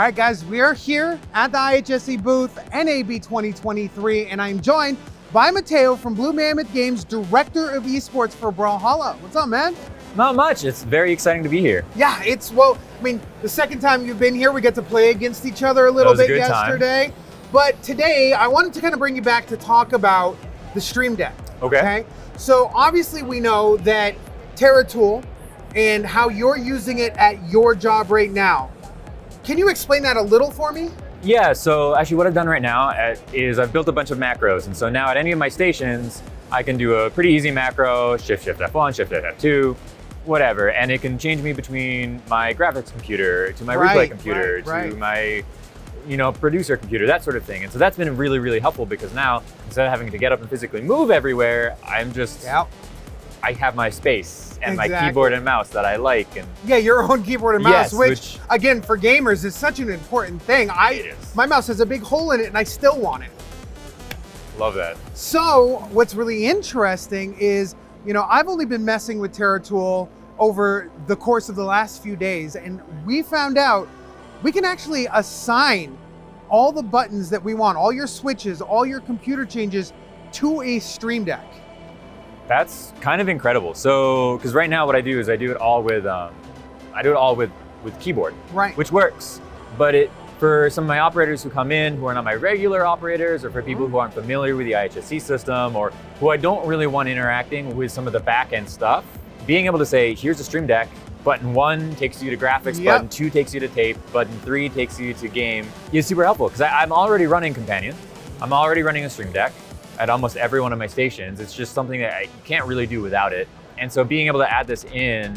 right, guys, we are here at the IHSE booth, NAB 2023, and I'm joined by Mateo from Blue Mammoth Games, Director of Esports for Brawlhalla. What's up, man? Not much. It's very exciting to be here. Yeah, the second time you've been here, we get to play against each other a little bit yesterday. But today, I wanted to kind of bring you back to talk about the Stream Deck. Okay? So obviously we know that TerraTool and how you're using it at your job right now. Can you explain that a little for me? Yeah, so actually what I've done right now is I've built a bunch of macros. And so now at any of my stations, I can do a pretty easy macro, shift F1, shift F2, whatever. And it can change me between my graphics computer to my replay computer to my producer computer, that sort of thing. And so that's been really, really helpful because now instead of having to get up and physically move everywhere, I'm just, I have my space and my keyboard and mouse that I like. And yeah, your own keyboard and mouse, which again, for gamers is such an important thing. My mouse has a big hole in it and I still want it. Love that. So what's really interesting is, I've only been messing with TerraTool over the course of the last few days, and we found out we can actually assign all the buttons that we want, all your switches, all your computer changes to a Stream Deck. That's kind of incredible. So, because right now what I do is I do it all with keyboard, which works. But for some of my operators who come in who are not my regular operators, or for people who aren't familiar with the IHSE system, or who I don't really want interacting with some of the back end stuff, being able to say, here's a Stream Deck, button 1 takes you to graphics, button 2 takes you to tape, button 3 takes you to game, is super helpful. Because I'm already running Companion, I'm already running a Stream Deck at almost every one of my stations. It's just something that I can't really do without it. And so being able to add this in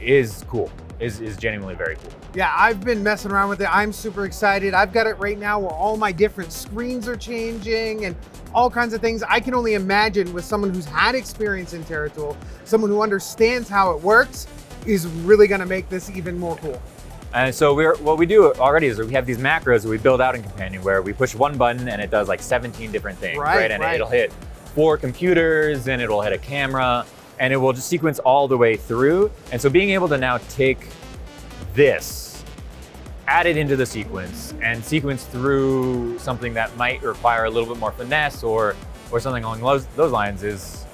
is cool, is genuinely very cool. Yeah, I've been messing around with it. I'm super excited. I've got it right now where all my different screens are changing and all kinds of things. I can only imagine with someone who's had experience in TerraTool, someone who understands how it works, is really gonna make this even more cool. And so what we do already is we have these macros that we build out in Companion where we push one button and it does like 17 different things, right? And it'll hit 4 computers and it'll hit a camera and it will just sequence all the way through. And so being able to now take this, add it into the sequence and sequence through something that might require a little bit more finesse or something along those lines is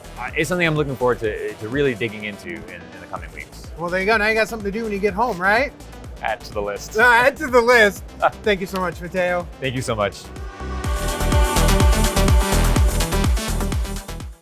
something I'm looking forward to really digging into in the coming weeks. Well, there you go. Now you got something to do when you get home, right? Add to the list. Add to the list. Thank you so much, Mateo. Thank you so much.